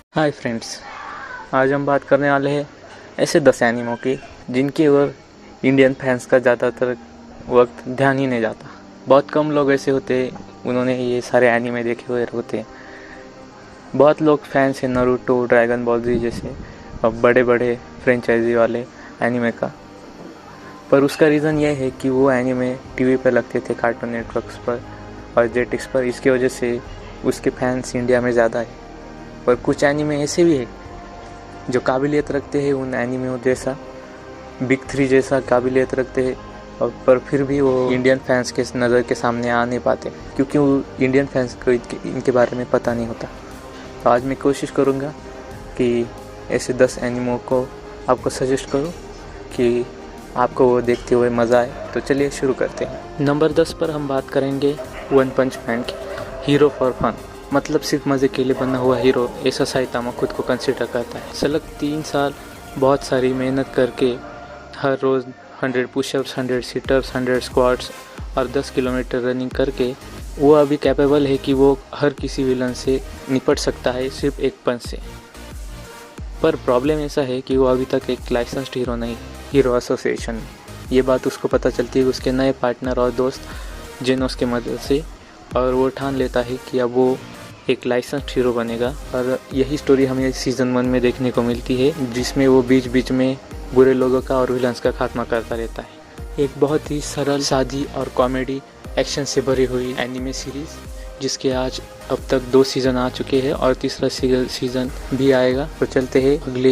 Hi friends, आज हम बात करने वाले हैं ऐसे 10 एनिमो की जिनकी ओर इंडियन फैंस का ज़्यादातर वक्त ध्यान ही नहीं जाता। बहुत कम लोग ऐसे होते हैं उन्होंने ये सारे एनिमे देखे हुए होते हैं। बहुत लोग फैंस हैं नारुतो, ड्रैगन बॉल जी जैसे बड़े बड़े फ्रेंचाइजी वाले एनिमे का, पर उसका रीज़न ये है कि वो एनिमे टीवी पर लगते थे, कार्टून नेटवर्क्स पर और जेटिक्स पर। इसकी वजह से उसके फैंस इंडिया में ज़्यादा है। पर कुछ एनिमे ऐसे भी है जो काबिलियत रखते हैं उन एनिमे जैसा, बिग 3 जैसा काबिलियत रखते हैं, और पर फिर भी वो इंडियन फैंस के नज़र के सामने आ नहीं पाते क्योंकि वो इंडियन फैंस को इनके बारे में पता नहीं होता। तो आज मैं कोशिश करूँगा कि ऐसे 10 एनिमो को आपको सजेस्ट करूँ कि आपको वो देखते हुए मज़ा आए। तो चलिए शुरू करते हैं। नंबर 10 पर हम बात करेंगे वन पंच मैन की। हीरो फॉर फन, मतलब सिर्फ मज़े के लिए बना हुआ हीरो, ऐसा साइतामा खुद को कंसिडर करता है। सलग 3 साल बहुत सारी मेहनत करके हर रोज़ 100 पुशअप्स, 100 सिटअप्स, 100 स्क्वाट्स और 10 किलोमीटर रनिंग करके वो अभी कैपेबल है कि वो हर किसी विलन से निपट सकता है सिर्फ एक पंच से। पर प्रॉब्लम ऐसा है कि वो अभी तक एक लाइसेंस्ड हीरो नहीं, हीरो एसोसिएशन में। ये बात उसको पता चलती है उसके नए पार्टनर और दोस्त जेनोस के मदद से, और वो ठान लेता है कि अब वो एक लाइसेंस्ड हीरो बनेगा। और यही स्टोरी हमें सीज़न 1 में देखने को मिलती है, जिसमें वो बीच बीच में बुरे लोगों का और विलन्स का खात्मा करता रहता है। एक बहुत ही सरल, सादी और कॉमेडी एक्शन से भरी हुई एनिमे सीरीज़, जिसके आज अब तक 2 सीज़न आ चुके हैं और तीसरा सीज़न भी आएगा। तो चलते हैं अगले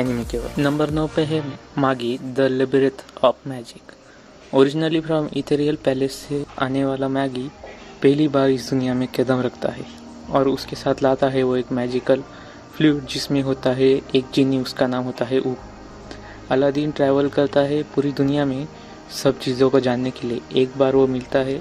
एनिमे के बाद। नंबर 9 पे है Magi the liberator of magic. Originally from ethereal palace से आने वाला मैगी पहली बार इस दुनिया में कदम रखता है और उसके साथ लाता है वो एक मैजिकल फ्लूइड जिसमें होता है एक जिनी, उसका नाम होता है ऊप। अलादीन ट्रैवल करता है पूरी दुनिया में सब चीज़ों को जानने के लिए। एक बार वो मिलता है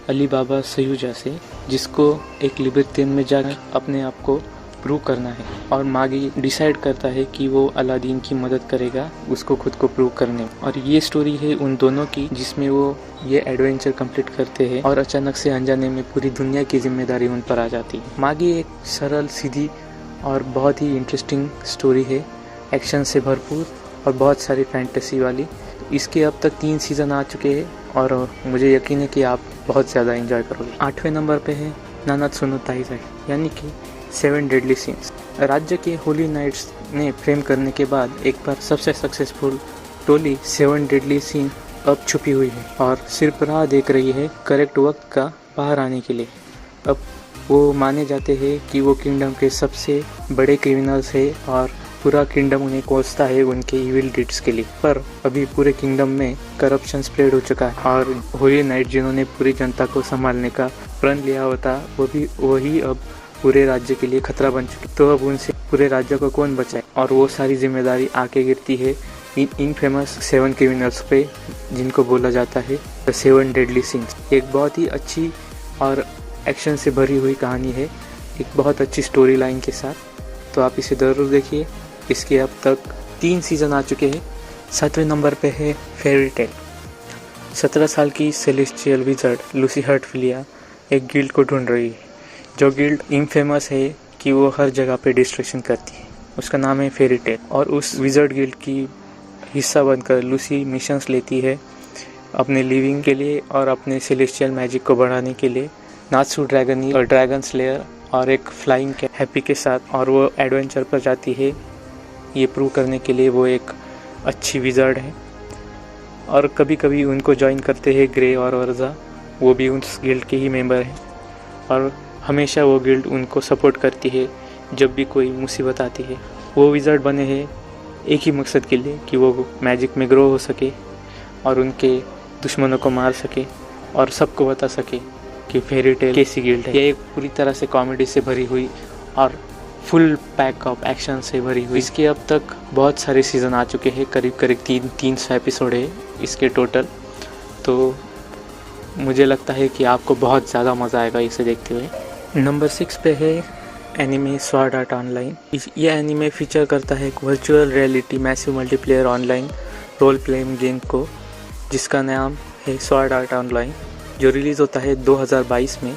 अली बाबा सयूजा से, जिसको एक लिबर्टियन में जाकर अपने आप को प्रूव करना है, और मागी डिसाइड करता है कि वो अलादीन की मदद करेगा उसको खुद को प्रूव करने में। और ये स्टोरी है उन दोनों की जिसमें वो ये एडवेंचर कंप्लीट करते हैं और अचानक से अनजाने में पूरी दुनिया की जिम्मेदारी उन पर आ जाती है। मागी एक सरल, सीधी और बहुत ही इंटरेस्टिंग स्टोरी है, एक्शन से भरपूर और बहुत सारी फैंटेसी वाली। इसके अब तक 3 सीज़न आ चुके हैं और मुझे यकीन है कि आप बहुत ज़्यादा एंजॉय करोगे। 8वें नंबर पे है नानात्सु नो ताइज़ाई, यानी कि 7 डेडली सीन्स। राज्य के होली नाइट्स ने फ्रेम करने के बाद एक बार सबसे सक्सेसफुल टोली 7 डेडली सीन अब छुपी हुई है और सिर्फ राह देख रही है करेक्ट वक्त का बाहर आने के लिए। अब वो माने जाते हैं कि वो किंगडम के सबसे बड़े क्रिमिनल्स है और पूरा किंगडम उन्हें कोसता है उनके इविल डीड्स के लिए। पर अभी पूरे किंगडम में करप्शन स्प्रेड हो चुका है और होली नाइट जिन्होंने पूरी जनता को संभालने का प्रण लिया होता वही अब पूरे राज्य के लिए खतरा बन चुकी। तो अब उनसे पूरे राज्य को कौन बचाए, और वो सारी जिम्मेदारी आके गिरती है इन फेमस 7 क्रिमिनल्स पे, जिनको बोला जाता है द 7 डेडली सीन्स। एक बहुत ही अच्छी और एक्शन से भरी हुई कहानी है, एक बहुत अच्छी स्टोरी लाइन के साथ। तो आप इसे ज़रूर देखिए। इसके अब तक 3 सीज़न आ चुके हैं। 7वें नंबर पे है फेरी टेल। 17 साल की सेलेस्टियल विज़र्ड लूसी हर्टफिलिया एक गिल्ड को ढूंढ रही है, जो गिल्ड इनफेमस है कि वो हर जगह पे डिस्ट्रैक्शन करती है। उसका नाम है फेरी टेल, और उस विज़र्ड गिल्ड की हिस्सा बनकर लूसी मिशंस लेती है अपने लिविंग के लिए और अपने सेलेस्टियल मैजिक को बढ़ाने के लिए, नात्सु ड्रैगन और ड्रैगन स्लेयर और एक फ्लाइंग कैट हैप्पी के साथ। और वो एडवेंचर पर जाती है ये प्रूव करने के लिए वो एक अच्छी विज़र्ड है। और कभी कभी उनको ज्वाइन करते हैं ग्रे और वर्जा, वो भी उस गिल्ड के ही मेंबर हैं, और हमेशा वो गिल्ड उनको सपोर्ट करती है जब भी कोई मुसीबत आती है। वो विज़र्ड बने हैं एक ही मकसद के लिए कि वो मैजिक में ग्रो हो सके और उनके दुश्मनों को मार सके और सबको बता सके कि फेरी टेल कैसी गिल्ड है। ये एक पूरी तरह से कॉमेडी से भरी हुई और फुल पैक ऑफ एक्शन से भरी हुई। इसके अब तक बहुत सारे सीज़न आ चुके हैं, करीब करीब 300 एपिसोड है इसके टोटल। तो मुझे लगता है कि आपको बहुत ज़्यादा मज़ा आएगा इसे देखते हुए। नंबर 6 पे है एनिमे स्वॉर्ड आर्ट ऑनलाइन। ये एनिमे फीचर करता है एक virtual reality massive multiplayer online role playing game को, जिसका नाम है स्वॉर्ड आर्ट ऑनलाइन। जो रिलीज़ होता है 2022 में,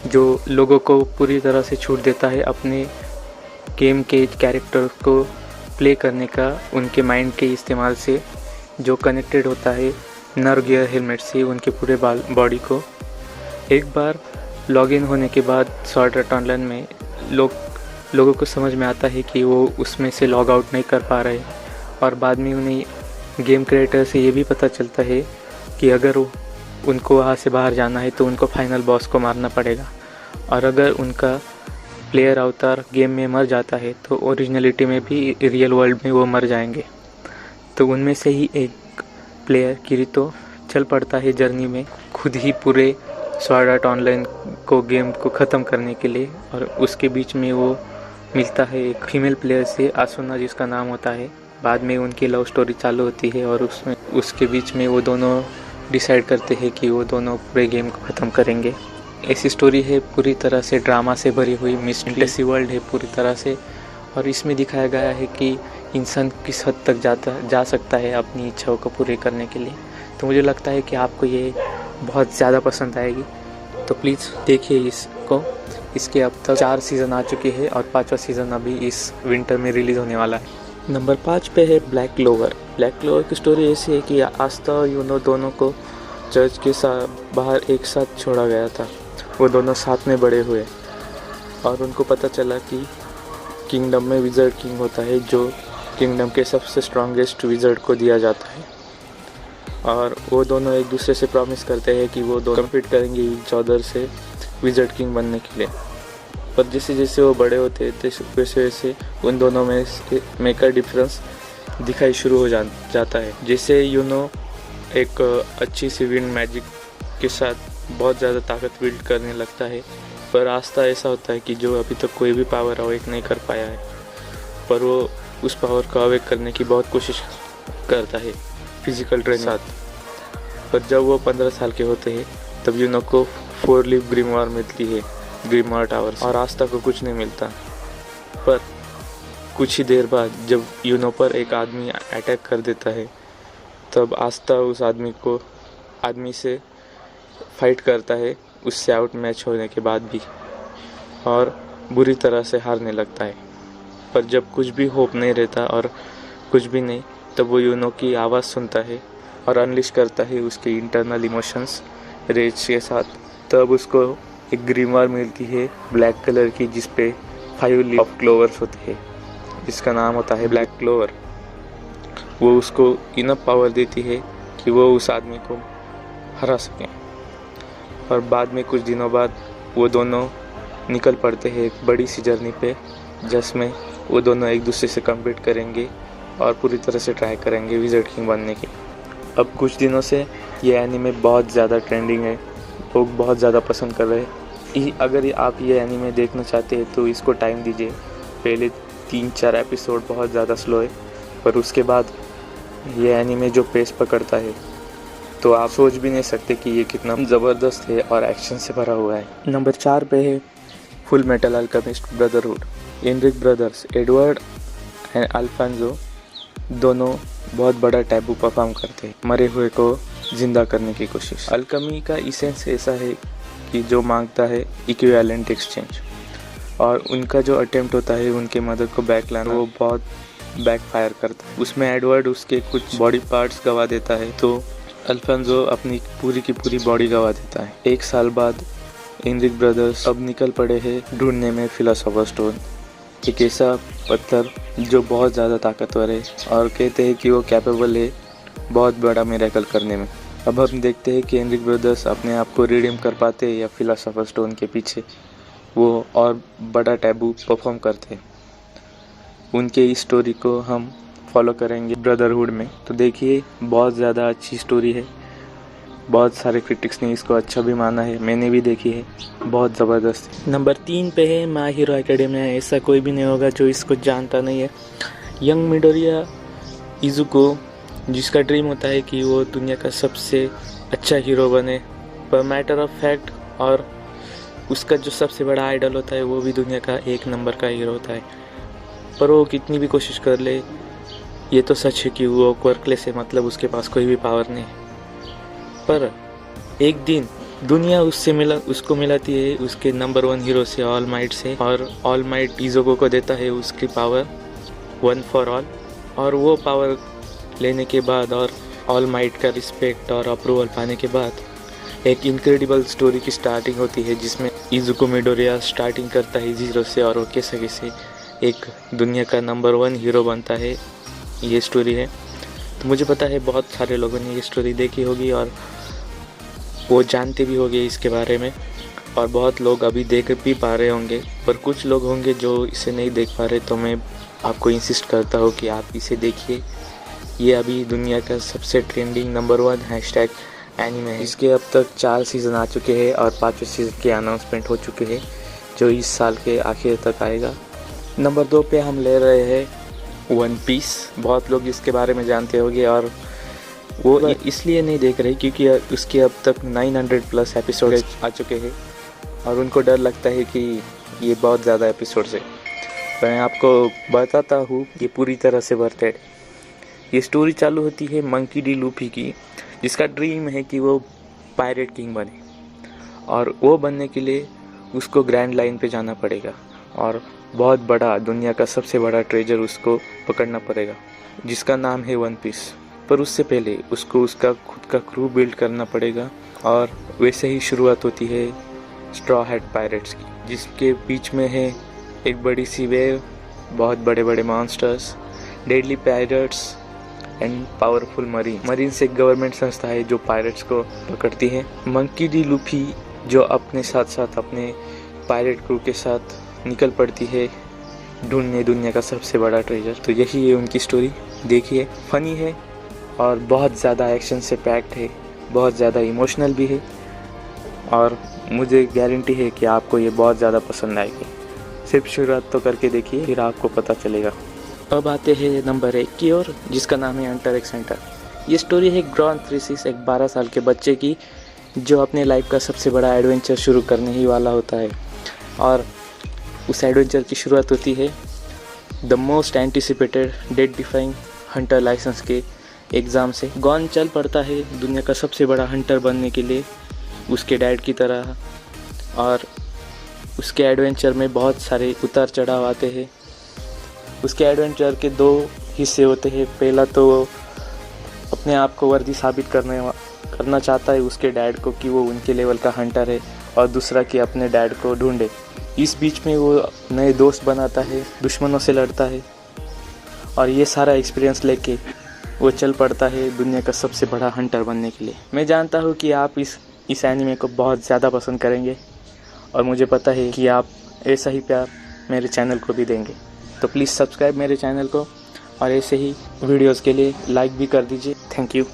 जो लोगों को पूरी तरह से छूट देता है अपने गेम के कैरेक्टर को प्ले करने का, उनके माइंड के इस्तेमाल से, जो कनेक्टेड होता है नर गियर हेलमेट से उनके पूरे बॉडी को। एक बार लॉगिन होने के बाद स्वॉर्ड आर्ट ऑनलाइन में लोगों को समझ में आता है कि वो उसमें से लॉग आउट नहीं कर पा रहे, और बाद में उन्हें गेम क्रिएटर से ये भी पता चलता है कि अगर उनको वहाँ से बाहर जाना है तो उनको फाइनल बॉस को मारना पड़ेगा, और अगर उनका प्लेयर अवतार गेम में मर जाता है तो ओरिजिनलिटी में भी रियल वर्ल्ड में वो मर जाएंगे। तो उनमें से ही एक प्लेयर किरीतो चल पड़ता है जर्नी में, खुद ही पूरे स्वॉर्ड आर्ट ऑनलाइन को गेम को ख़त्म करने के लिए। और उसके बीच में वो मिलता है एक फीमेल प्लेयर से, आसुना जिसका नाम होता है। बाद में उनकी लव स्टोरी चालू होती है और उसके बीच में वो दोनों डिसाइड करते हैं कि वो दोनों पूरे गेम को ख़त्म करेंगे। ऐसी स्टोरी है, पूरी तरह से ड्रामा से भरी हुई, मिस्ट्री वर्ल्ड है पूरी तरह से। और इसमें दिखाया गया है कि इंसान किस हद तक जा सकता है अपनी इच्छाओं को पूरे करने के लिए। तो मुझे लगता है कि आपको ये बहुत ज़्यादा पसंद आएगी, तो प्लीज़ देखिए इसको। इसके अब तक 4 सीज़न आ चुके हैं और 5वां सीज़न अभी इस विंटर में रिलीज़ होने वाला है। नंबर 5 पे है ब्लैक क्लोवर। ब्लैक क्लोवर की स्टोरी ऐसी है कि आस्था और यूनो दोनों को चर्च के बाहर एक साथ छोड़ा गया था। वो दोनों साथ में बड़े हुए और उनको पता चला कि किंगडम में विज़र्ड किंग होता है, जो किंगडम के सबसे स्ट्रॉन्गेस्ट विज़र्ड को दिया जाता है। और वो दोनों एक दूसरे से प्रॉमिस करते हैं कि वो दोनों कम्पीट करेंगे ईच अदर से विज़र्ड किंग बनने के लिए। पर जैसे जैसे वो बड़े होते वैसे वैसे उन दोनों में का डिफरेंस दिखाई शुरू हो जाता है। जैसे यूनो एक अच्छी सी विंड मैजिक के साथ बहुत ज़्यादा ताकत बिल्ड करने लगता है, पर आस्था ऐसा होता है कि जो अभी तक कोई भी पावर अवेक नहीं कर पाया है, पर वो उस पावर को अवेक करने की बहुत कोशिश करता है फिजिकल ट्रेनिंग साथ। पर जब वो 15 साल के होते हैं तब यूनो को 4 लीफ ग्रिमवार मिलती है, ग्रिमवार टावर, और आस्था को कुछ नहीं मिलता। पर कुछ ही देर बाद जब यूनो पर एक आदमी अटैक कर देता है, तब आस्था उस आदमी से फाइट करता है, उससे आउट मैच होने के बाद भी, और बुरी तरह से हारने लगता है। पर जब कुछ भी होप नहीं रहता और कुछ भी नहीं, तब वो यूनो की आवाज़ सुनता है और अनलिश करता है उसके इंटरनल इमोशंस रेज के साथ। तब उसको एक ग्रीमवार मिलती है ब्लैक कलर की, जिस पे 5 लीफ ऑफ क्लोवर्स होते हैं, जिसका नाम होता है ब्लैक क्लोवर। वो उसको इनफ पावर देती है कि वो उस आदमी को हरा सकें। और बाद में कुछ दिनों बाद वो दोनों निकल पड़ते हैं एक बड़ी सी जर्नी पे, जिसमें वो दोनों एक दूसरे से कम्पीट करेंगे और पूरी तरह से ट्राई करेंगे विज़र्ड किंग बनने की। अब कुछ दिनों से ये एनीमे बहुत ज़्यादा ट्रेंडिंग है, लोग बहुत ज़्यादा पसंद कर रहे हैं। अगर आप ये एनीमे देखना चाहते हैं तो इसको टाइम दीजिए। पहले 3-4 एपिसोड बहुत ज़्यादा स्लो है, पर उसके बाद ये एनीमे जो पेस पकड़ता है तो आप सोच भी नहीं सकते कि ये कितना ज़बरदस्त है और एक्शन से भरा हुआ है। नंबर 4 पे है full metal alchemist brotherhood. Elric brothers, Edward and Alphonse, दोनों बहुत बड़ा टैबू परफॉर्म करते हैं, मरे हुए को जिंदा करने की कोशिश। अल्केमी का इसेंस ऐसा है कि जो मांगता है इक्विवेलेंट एक्सचेंज, और उनका जो अटेम्प्ट होता है उनके मदद को बैक लाना, वो बहुत बैकफायर करता है। उसमें एडवर्ड उसके कुछ बॉडी पार्ट्स गवा देता है, तो अल्फांजो अपनी पूरी की पूरी बॉडी गवा देता है। 1 साल बाद एनरिक ब्रदर्स अब निकल पड़े हैं ढूंढने में फिलोसोफर स्टोन, एक ऐसा पत्थर जो बहुत ज़्यादा ताकतवर है और कहते हैं कि वो कैपेबल है बहुत बड़ा मिरेकल करने में। अब हम देखते हैं कि एनरिक ब्रदर्स अपने आप को रिडीम कर पाते हैं या फिलोसोफर स्टोन के पीछे वो और बड़ा टैबू परफॉर्म करते हैं। उनके इस स्टोरी को हम फॉलो करेंगे ब्रदरहुड में। तो देखिए, बहुत ज़्यादा अच्छी स्टोरी है, बहुत सारे क्रिटिक्स ने इसको अच्छा भी माना है, मैंने भी देखी है, बहुत ज़बरदस्त है। नंबर 3 पे है माय हीरो एकेडमिया। ऐसा कोई भी नहीं होगा जो इसको जानता नहीं है। यंग मिडोरिया इजुको, जिसका ड्रीम होता है कि वो दुनिया का सबसे अच्छा हीरो बने, पर मैटर ऑफ फैक्ट और उसका जो सबसे बड़ा आइडल होता है वो भी दुनिया का 1 नंबर का हीरो होता है। पर वो कितनी भी कोशिश कर ले, ये तो सच है कि वो वर्कलेस है, मतलब उसके पास कोई भी पावर नहीं। पर एक दिन दुनिया उसको मिलाती है उसके नंबर 1 हीरो से, ऑल माइट से, और ऑल माइट इज़ोको को देता है उसकी पावर 1 फॉर ऑल। और वो पावर लेने के बाद और ऑल माइट का रिस्पेक्ट और अप्रूवल पाने के बाद एक इनक्रेडिबल स्टोरी की स्टार्टिंग होती है, जिसमें इज़ुको मिडोरिया स्टार्टिंग करता है जीरो से और वो कैसे कैसे एक दुनिया का नंबर 1 हीरो बनता है। ये स्टोरी है। तो मुझे पता है बहुत सारे लोगों ने ये स्टोरी देखी होगी और वो जानते भी होंगे इसके बारे में, और बहुत लोग अभी देख भी पा रहे होंगे, पर कुछ लोग होंगे जो इसे नहीं देख पा रहे। तो मैं आपको इंसिस्ट करता हूँ कि आप इसे देखिए। ये अभी दुनिया का सबसे ट्रेंडिंग नंबर 1 हैशटैग एनीमे है। इसके अब तक 4 सीज़न आ चुके हैं और 5वें सीज़न के अनाउंसमेंट हो चुके हैं, जो इस साल के आखिर तक आएगा। नंबर 2 पे हम ले रहे हैं वन पीस। बहुत लोग इसके बारे में जानते होंगे और वो इसलिए नहीं देख रहे क्योंकि उसके अब तक 900+ एपिसोड आ चुके हैं और उनको डर लगता है कि ये बहुत ज़्यादा एपिसोड्स है। मैं आपको बताता हूँ ये पूरी तरह से वर्थ इट। ये स्टोरी चालू होती है मंकी डी लूफी की, जिसका ड्रीम है कि वो पायरेट किंग बने, और वो बनने के लिए उसको ग्रैंड लाइन पे जाना पड़ेगा और बहुत बड़ा दुनिया का सबसे बड़ा ट्रेजर उसको पकड़ना पड़ेगा, जिसका नाम है वन पीस। पर उससे पहले उसको उसका खुद का क्रू बिल्ड करना पड़ेगा, और वैसे ही शुरुआत होती है स्ट्रॉ हैट पायरेट्स की, जिसके बीच में है एक बड़ी सी वेव, बहुत बड़े बड़े monsters, deadly pirates and powerful marines एक गवर्नमेंट संस्था है जो पायरेट्स को पकड़ती है। मंकी डी लूफी जो अपने साथ साथ अपने पायरेट क्रू के साथ निकल पड़ती है ढूंढने दुनिया का सबसे बड़ा ट्रेजर। तो यही है उनकी स्टोरी। देखिए, फनी है और बहुत ज़्यादा एक्शन से पैक्ड है, बहुत ज़्यादा इमोशनल भी है, और मुझे गारंटी है कि आपको ये बहुत ज़्यादा पसंद आएगी। सिर्फ शुरुआत तो करके देखिए, फिर आपको पता चलेगा। अब आते हैं नंबर 1 की ओर, जिसका नाम है हंटर एक्स हंटर। ये स्टोरी है ग्रॉन थ्रीसिस, एक 12 साल के बच्चे की, जो अपने लाइफ का सबसे बड़ा एडवेंचर शुरू करने ही वाला होता है। और उस एडवेंचर की शुरुआत होती है the most anticipated death defying hunter licence के एग्ज़ाम से। गॉन चल पड़ता है दुनिया का सबसे बड़ा हंटर बनने के लिए, उसके डैड की तरह, और उसके एडवेंचर में बहुत सारे उतार चढ़ाव आते हैं। उसके एडवेंचर के 2 हिस्से होते हैं। पहला तो अपने आप को वर्दी साबित करना चाहता है उसके डैड को कि वो उनके लेवल का हंटर है, और दूसरा कि अपने डैड को ढूंढे। इस बीच में वो नए दोस्त बनाता है, दुश्मनों से लड़ता है, और ये सारा एक्सपीरियंस लेके वो चल पड़ता है दुनिया का सबसे बड़ा हंटर बनने के लिए। मैं जानता हूँ कि आप इस एनीमे को बहुत ज़्यादा पसंद करेंगे, और मुझे पता है कि आप ऐसा ही प्यार मेरे चैनल को भी देंगे। तो प्लीज़ सब्सक्राइब मेरे चैनल को, और ऐसे ही वीडियोस के लिए लाइक भी कर दीजिए। Thank you.